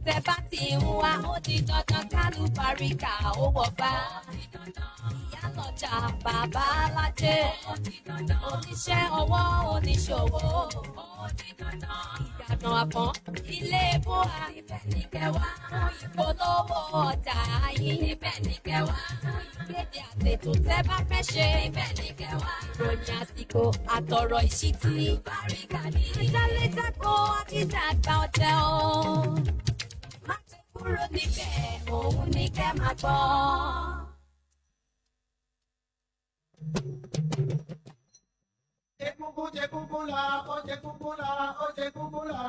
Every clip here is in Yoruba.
tẹ́ bá ti ń wá ó di dandan kálùbáríkà ó wọ̀ bá. Ìyálọ́jà bàbá alájẹ oníṣẹ́ ọwọ́ oníṣòwò Ìyànà àpọ́n ilé bóa ibẹ̀ ní kẹwàá ìpolówó ọjà yín ibẹ̀ ní kẹwàá ìkéde àtètò tẹ́ bá fẹ́ ṣe ibẹ̀ ní kẹwàá ìròyìn àsìkò àtọ̀rọ̀ ìṣítí ìbáríkà ní ìdálẹ́jàkọ́ àdìjà àgbà ọ̀tẹ̀ o má ti kúrò níbẹ̀ òun ní kẹ́ máa gbọ́. Oje kúkúlà, oje kúkúlà, oje kúkúlà.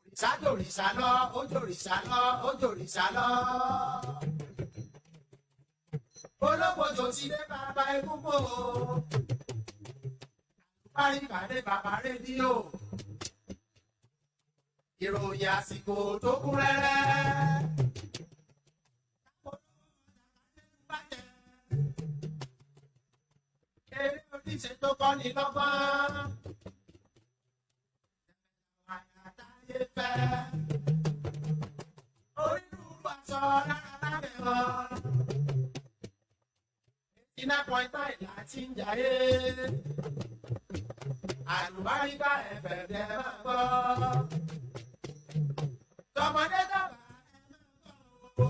Òrìṣà jòrìṣà lọ, ó jòrìṣà lọ, ó jòrìṣà lọ. Ológbòjò ti dé bàbá egúngbò. Parí ìpàdé bàbá rédíò. Ìròyìn àsìkò tó kún rẹ́rẹ́. Eré oníṣe tó kọ́ ni lọ́gbọ́n. Àyàtáyé fẹ́. Onírúurú aṣọ lára lábẹ́ wọn. 89.9 láti ń jayé. Àlùbáríkà ẹ̀fẹ̀ dẹ̀ máa gbọ́. Tọmọdé dàgbà ẹ máa gbọ́ o.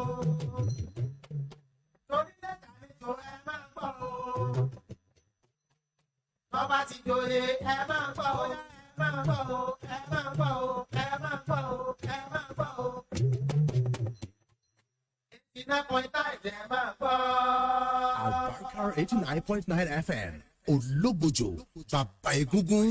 Torí lẹ́tà ètò ẹ máa gbọ́ o. Tọ́ba ti joyè ẹ máa gbọ́ o. Ẹ máa gbọ́ o. Ẹ máa gbọ́ o. Ẹ máa gbọ́ o. Ẹ máa gbọ́ o. 89.9 ẹ máa gbọ́. Albarka 89.9 FM Ológbòjò bàbá egúngún.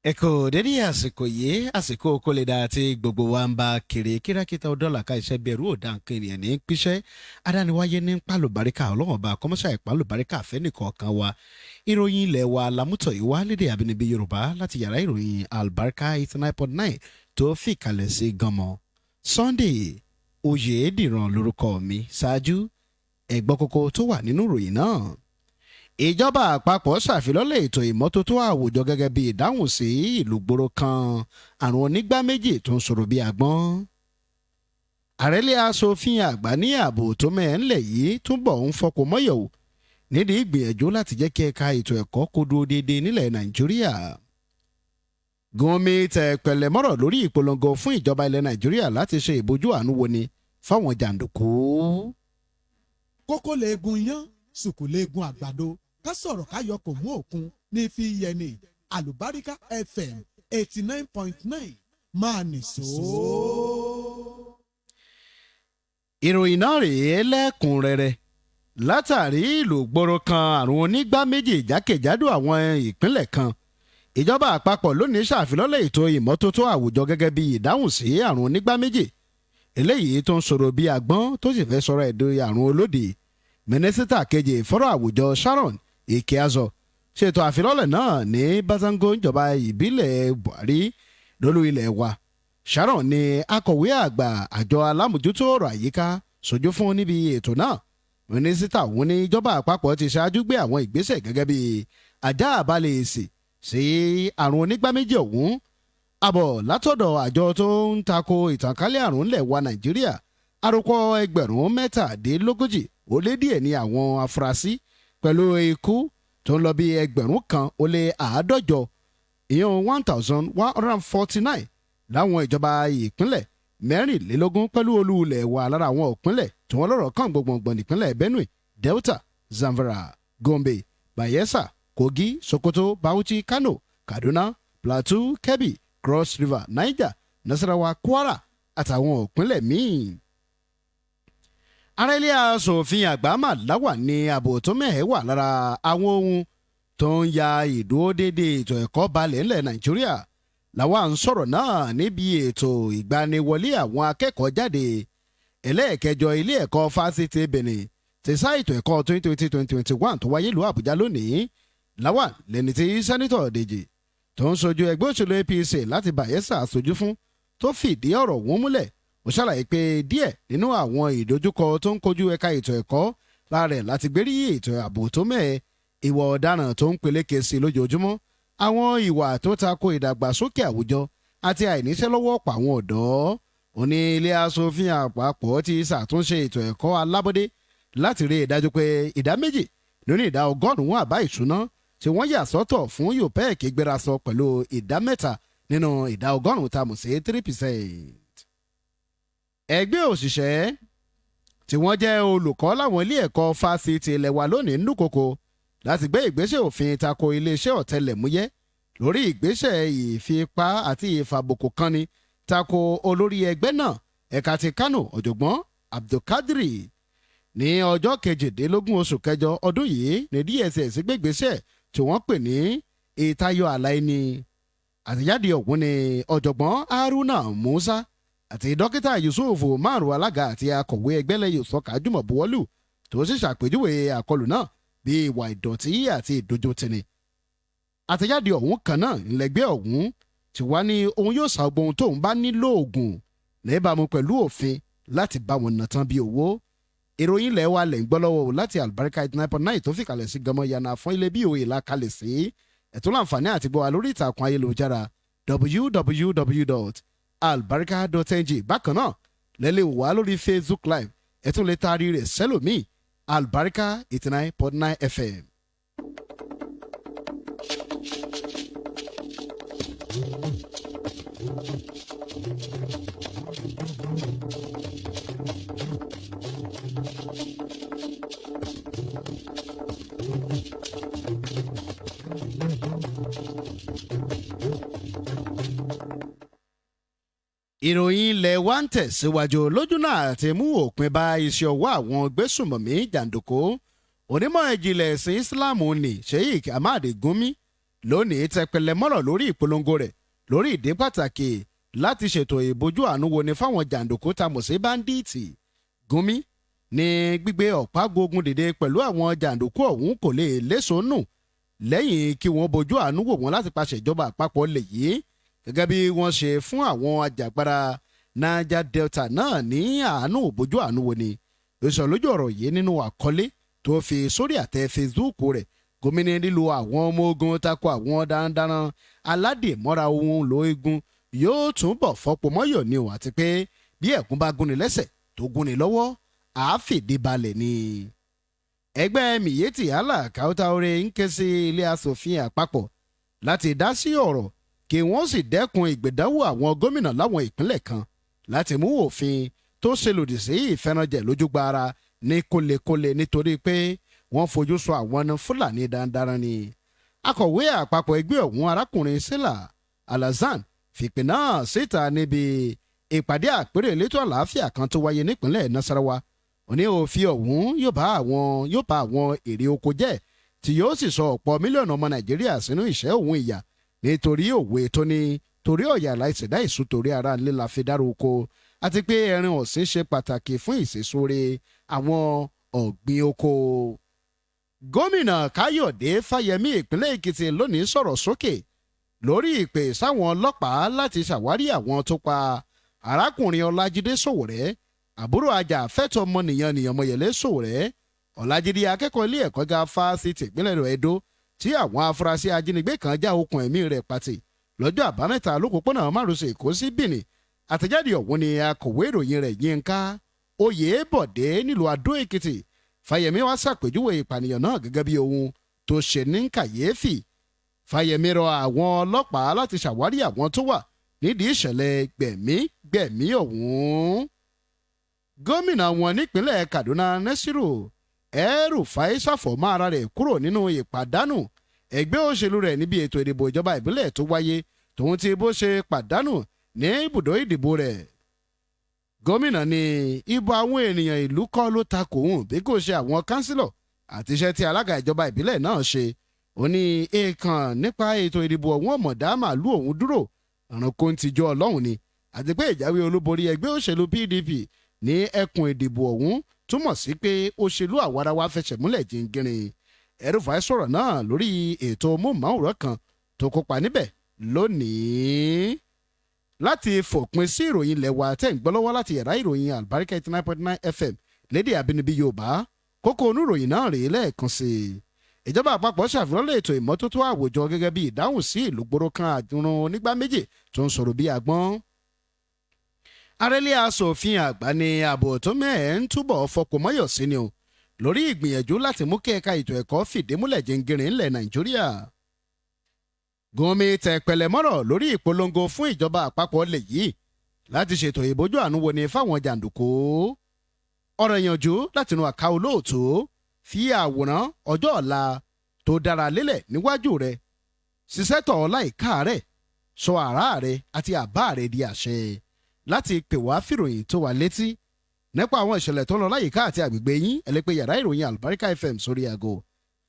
ẹ kò dédé àsìkò yìí àsìkò kó lè dáa tí gbogbo wa ń bá kiri kírákítà dọ́là ká iṣẹ́ bí ẹrú òdà nǹkan ènìyàn ní píṣẹ́ adániwáyé ní pálùbáríkà ọlọ́wọ́n bá kọ́mọ́sà ìpálùbáríkà fẹ́nìkọ̀ọ̀kan wa ìròyìn ilẹ̀ wa lámútọ̀ yìí wá lédè àbínibí yorùbá láti yàrá ìròyìn albarka 89.9 tó fìkàlẹ̀ sí gánmọ́ Sunday Oyediran lórúkọ mi ṣáájú ẹ̀gbọ́n kókó tó wà nínú ìròyìn náà. Ìjọba àpapọ̀ ṣàfilọ́lẹ̀ ètò ìmọ́tótó àwùjọ gẹ́gẹ́ bí ìdáhùn sí ìlú gbòòrò kan àrùn onígbá méjì tó ń sọ̀rọ̀ bí àgbọ̀n. Àrẹ́lẹ̀ aṣòfin àgbà ní ààbò tó mẹ́ẹ̀ẹ́nlẹ̀ yìí túbọ̀ ń fọkò mọ́yọ̀ nídìí ìgbìyànjú láti jẹ́ kí ẹ̀ka ètò ẹ̀kọ́ kó dúró déédéé nílẹ̀ Nàìjíríà. Gúnmi tẹ̀ pẹ̀lẹ́ mọ́rọ̀ lórí ìpolongo fún ìjọba ilẹ̀ Nàìjíríà láti ṣe ìbojú àánú woni fáwọn jàǹdùkú. Kókó leegun iyán sùkù leegun àgbàdo ká sọ̀rọ̀ ká yọ kò mú òkun ní fi yẹni Àlùbáríkà FM 89.9 máa nìṣó. Ìròyìn náà rèé lẹ́kùnrẹ́rẹ́ látàrí ìlú gbòòrò kan àrùn onígbá méjì jákèjádò àwọn ìpínlẹ̀ kan ìjọba àpapọ̀ lónìí ṣàfilọ́lẹ̀ ètò ìmọ́tótó àwùjọ gẹ́gẹ́ bí ìdáhùn sí àrùn onígbá méjì eléyìí tó ń sọ̀rọ̀ bí àgbọ̀n tó sì fẹ́ sọ̀rọ̀ ẹ̀dọ̀ àrùn olódì. Mínísítà kejì fọ́rọ̀ àwùjọ Sharon Ikeazo ṣètò àfilọ́lẹ̀ náà ní Basango ìjọba ìbílẹ̀ Buhari lólú ilẹ̀ wa. Sharon ni akọ̀wé àgbà àjọ alámòjútó ọ̀rọ̀ àyíká sojú fún níbi ètò náà. Mínísítà òun ní ìjọba àpapọ̀ ti ṣáájú gbé àwọn ìgbésẹ̀ gẹ́gẹ́ bí ajá àbálẹ̀ èsì sí àrùn onígbá méjì ọ̀hún. Àbọ̀ látọ̀dọ̀ àjọ tó ń tako ìtànkálẹ̀ àrùn ńlẹ̀ wa Nàìjíríà àròkọ 1,037 ó lé díẹ̀ ní àwọn afurasí pẹ̀lú ikú tó ń lọ bí 1,150 ìyẹn 1,149 láwọn ìjọba ìpínlẹ̀ 24 pẹ̀lú olú ilẹ̀ wa lára àwọn ìpínlẹ̀ tí wọ́n lọ́rọ̀ kàn gbọ̀ngbọ̀n nípínlẹ̀ Benue, Delta, Zamfara, Gombe, Bayelsa, Kogi, Sokoto, Bauchi, Kano, Kaduna, Plateau, Kebbi, Cross River, Niger, Nasarawa, Kwara àtàwọn ìpínlẹ̀ míì. Àrẹ́lẹ̀ aṣòfin àgbà màláwà ní ààbò tó mẹ́hẹ̀ wà lára àwọn ohun tó ń ya ìdúró déédé ètò ẹ̀kọ́ balẹ̀ ńlẹ̀ Nàìjíríà Lawan sọ̀rọ̀ náà níbi ètò ìgbaniwọlé àwọn akẹ́kọ̀ọ́ jáde ẹlẹ́ẹ̀kẹjọ ilé ẹ̀kọ́ fásitì Benin ti sáà ètò ẹ̀kọ́ 2020-2021 tó wáyé ìlú Àbújá lónìí. Lawan lẹni tí sẹ́nitọ̀ Dèjì tó ń sojú ẹgbẹ́ òṣèlú APC láti Bayelsa sojú fún tó fìdí ọ̀rọ̀ wọn múlẹ̀. Ó ṣàlàyé pé díẹ̀ nínú àwọn ìdojúkọ tó ń kojú ẹ̀ka ètò ẹ̀kọ́ láàrẹ̀ láti gbérí ètò ààbò tó mẹ́ẹ̀, ìwà ọ̀daràn tó ń peléke sí lójoojúmọ́, àwọn ìwà tó tako ìdàgbàsókè àwùjọ àti àìníṣẹ́lọ́wọ́ pa àwọn ọ̀dọ́. Ó ní ilé aṣòfin àpapọ̀ ti ṣàtúnṣe ètò ẹ̀kọ́ alábọ́dé láti rí i dájú pé ìdá méjì nínú ìdá ọgọ́rùn-ún àbá ìṣúná tí wọ́n yà sọ́tọ̀ fún UPEC gbéra sọ pẹ̀lú ìdá mẹ́ta nínú ìdá ọgọ́rùn-ún tá a mọ̀ sí 3%. Ẹgbẹ́ òṣìṣẹ́ tí wọ́n jẹ́ olùkọ́ láwọn ilé ẹ̀kọ́ fásitì ilẹ̀ wa lónìí ń dúnkokò láti gbé ìgbésẹ̀ òfin tako iléeṣẹ́ ọ̀tẹlẹ̀múyẹ́ lórí ìgbésẹ̀ ìfipá àti ìfàbùkù kanni tako olórí ẹgbẹ́ náà ẹ̀ka ti Kano ọ̀jọ̀gbọ́n Abdulkadiri. Ní ọjọ́ 18 oṣù kẹjọ ọdún yìí ní DSS gbé ìgbésẹ̀ tí wọ́n pè ní ìtayọ ààlà ẹni. Àtẹ̀jáde ọ̀hún ni ọ̀jọ̀gbọ́n Haruna Musa àti dókítà Yusuf Umaru alága àti akọ̀wé ẹgbẹ́lẹ̀ Yusuf Jùmọ̀ buwọ́lù tó sì ṣàpèjúwe àkọlù náà bí ìwà ìdọ̀tí àti ìdójútini. Àtẹ̀jáde ọ̀hún kan náà ńlẹgbẹ́ ọ̀hún ti wá ní òun yóò sa ohun tóun bá nílò oògùn níbàámu pẹ̀lú òfin láti bá wọn nà tán bí owó. Ìròyìn ilẹ̀ wa lẹ̀ ń gbọ́ lọ́wọ́ láti Albarika 89.9 tó fìkàlẹ̀ sí Gàmọ́ Yana fún ilé bí òye làkàlẹ̀ sí. Ẹ̀tún láǹfààní àti gbọ́ wa lórí ìtàkùn ayélujára www.albarika.ng. Bákan náà lẹ́lẹ̀ wà lórí Facebook Live ẹ̀tún lè taari rẹ̀ sẹ́lòmíì Albarika 89.9 FM. Ìròyìn ilẹ̀ wa ń tẹ̀síwájú lójú náà àti mú òpin bá iṣẹ́ ọwọ́ àwọn gbésùmọ̀mí jàǹdùkú. Onímọ̀ ìjìnlẹ̀ ẹ̀sìn Islam ní Sheikh Ahmad Gumi lónìí tẹpẹlẹ mọ́rọ̀ lórí ìpolongo rẹ̀ lórí ìdí pàtàkì láti ṣètò ìbojú àánú wo ni fáwọn jàǹdùkú tá mọ̀ sí báńdíìtì. Gumi ní gbígbé ọ̀págun dìde pẹ̀lú àwọn jàǹdùkú ọ̀hún kò lè léṣonù lẹ́yìn kí wọ́n bojú àánú wò wọ́n láti pàṣẹ ìjọba àpapọ̀ lè yí gẹ́gẹ́ bí wọ́n ṣe fún àwọn ajàgbara Niger Delta náà ní àánú òbójú àánú wo ni. Ìsọ̀ lójú ọ̀rọ̀ yìí nínú àkọlé tó fi sórí àtẹ Facebook rẹ̀. Gómìnà lílo àwọn ọmọ ogun tako àwọn darandaran aládèmọ́ra ohun lo igun yóò túnbọ̀ fọ́pọ̀ mọ́yọ̀ ni o àti pé bí ẹ̀kún bá gúnni lẹ́sẹ̀ tó gúnni lọ́wọ́ àáfìdí balẹ̀ ni. Ẹgbẹ́ Miyetti Allah Kautaore ń ké sí ilé asòfin àpapọ̀ láti dá sí ọ̀rọ̀ kí wọ́n sì dẹ́kun ìgbèdánwò àwọn gómìnà láwọn ìpínlẹ̀ kan láti mú òfin tó ṣe lòdì sí ìfẹ́ranjẹ lójúgba ara ní kólekóle nítorí pé wọ́n fojú sọ àwọn Fúlàní darandaran ni. Akọ̀wé àpapọ̀ ẹgbẹ́ ọ̀hún arákùnrin Sila Alhassan fìpè náà síta níbi ìpàdé àpérò elétò àlàáfíà kan tó wáyé nípínlẹ̀ Nasarawa. Ó ní òfin ọ̀hún yóò bá àwọn èrè oko jẹ́ tí yóò sì sọ ọ̀pọ̀ mílíọ̀nù ọmọ Nàìjíríà sínú ìṣẹ́ òun ìyà nítorí òwe tó ní torí ọ̀yà láìsẹ̀dá ìsú torí ara ńlẹ́ la fi dárò oko àti pé ẹran ọ̀sìn ṣe pàtàkì fún ìṣèṣore àwọn ọ̀gbìn oko. Gómìnà Káyọ̀dé Fáyẹmí ìpínlẹ̀ Èkìtì lónìí sọ̀rọ̀ sókè lórí ìpè sáwọn ọlọ́pàá láti ṣàwárí àwọn tó pa arákùnrin Ọlájídé Sòwòrẹ́ àbúrò ajàfẹ́tọ̀ọ́ ọmọnìyàn Nìyànmọ́yẹlé Sòwòrẹ́. Ọlájídé akẹ́kọ̀ọ́ ilé ẹ̀kọ́ ga fásitì ìpínlẹ̀ Ẹdó tí àwọn afurasí ajínigbé kan já okùn ẹ̀mí rẹ̀ pàtì lọ́jọ́ àbámẹ́ta lópòpónà márosẹ̀ Èkó sí Benin. Àtẹ̀jáde ọ̀hún ni akọ̀wé ìròyìn rẹ̀ Yínká Oyèbọ̀dé nílùú Adó Èkìtì. Fáyẹmí wá ṣàpèjúwe ìpànìyàn náà gẹ́gẹ́ bí ohun tó ṣe ní kàyéfì. Fáyẹmí rọ àwọn ọlọ́pàá láti ṣàwárí àwọn tó wà nídìí ìṣẹ̀lẹ̀ gbẹ̀mí ọ̀hún. Gómìnà wọn nípínlẹ̀ Kaduna Nasiru El-Rufai ṣàfọ̀mọ́ ara rẹ̀ kúrò nínú ìpàdánù ẹgbẹ́ òṣèlú rẹ̀ níbi ètò ìdìbò ìjọba ìbílẹ̀ tó wáyé tòun ti bó ṣe pàdánù ní ibùdó ìdìbò rẹ̀. Gómìnà ní ìbò àwọn ènìyàn ìlú kọ́ ló ta kòun bí kò ṣe àwọn kánsílọ̀ àti iṣẹ́ tí alága ìjọba ìbílẹ̀ náà ṣe. Ó ní èèkàn nípa ètò ìdìbò ọ̀hún ọ̀mọ̀dá màálù òun dúró àrùnkò ń tijọ́ ọlọ́run ni àti pé ìjáwé olúborí ẹgbẹ́ òṣèlú PDP ní ẹkùn ìdìbò ọ̀hún túmọ̀ sí pé òṣèlú àwarawa fẹsẹ̀ múlẹ̀ jìngìrìn. El-Rufai sọ̀rọ̀ náà lórí ètò móhùnmáwòrán kan tó kópa níbẹ̀ lónìí. Láti fòpin sí ìròyìn ilẹ̀ wa tẹ́ ń gbọ́ lọ́wọ́ láti yàrá ìròyìn Albarika 89.9 FM lédè àbínibí Yorùbá kókó oníròyìn náà rèé lẹ́ẹ̀kan sí i. Ìjọba àpapọ̀ ṣàfihàn ètò ìmọ́tótó àwùjọ gẹ́gẹ́ bí ìdáhùn sí ìlúgbòrò kan àdúrún onígbá méjì tó ń sọ̀rọ̀ bí agbọ́n. Arẹ́lé aṣòfin àgbà ní ààbò tó mẹ́ẹ̀ ń túbọ̀ fọpọ̀ mọ́yọ̀ sí ni o lórí ìgbìyànjú láti mú kí ẹ̀ka ètò ẹ̀kọ́ fìdí múlẹ̀ jẹ́ngìrìn ńlẹ̀ Nàìjíríà. Gúnmi tẹ̀pẹ̀lẹ̀ mọ́rọ̀ lórí ìpolongo fún ìjọba àpapọ̀ lè yìí láti ṣètò ìbójú àánú wo ni fáwọn jàǹdùkú. Ọ̀rọ̀ ìyànjú látinú àká olóòtú fi àwòrán ọjọ́ ọ̀la tó dára lélẹ̀ níwájú rẹ̀ ṣiṣẹ́ tọ̀ láìka rẹ̀ sọ àrá rẹ̀ àti àbá rẹ̀ di àṣẹ láti pè wá fìròyìn tó wà létí nípa àwọn ìṣẹ̀lẹ̀ tó lọ láyìíká àti àgbègbè yín ẹ lè pe yàrá ìròyìn Albarika FM sórí aago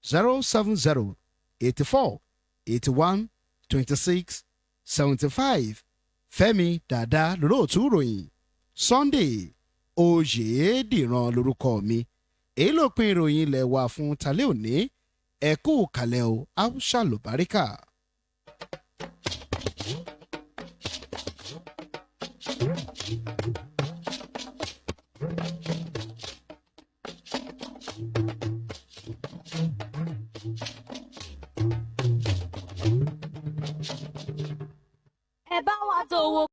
070 84 81 26 75 Fẹ́mi Dàda lóòtú ìròyìn Sunday Oyediran lórúkọ mi èyí ló pin ìròyìn ilẹ̀ wa fún talẹ́ òní ẹ kú kalẹ̀ o Albarika. ẹ bá wa dòwò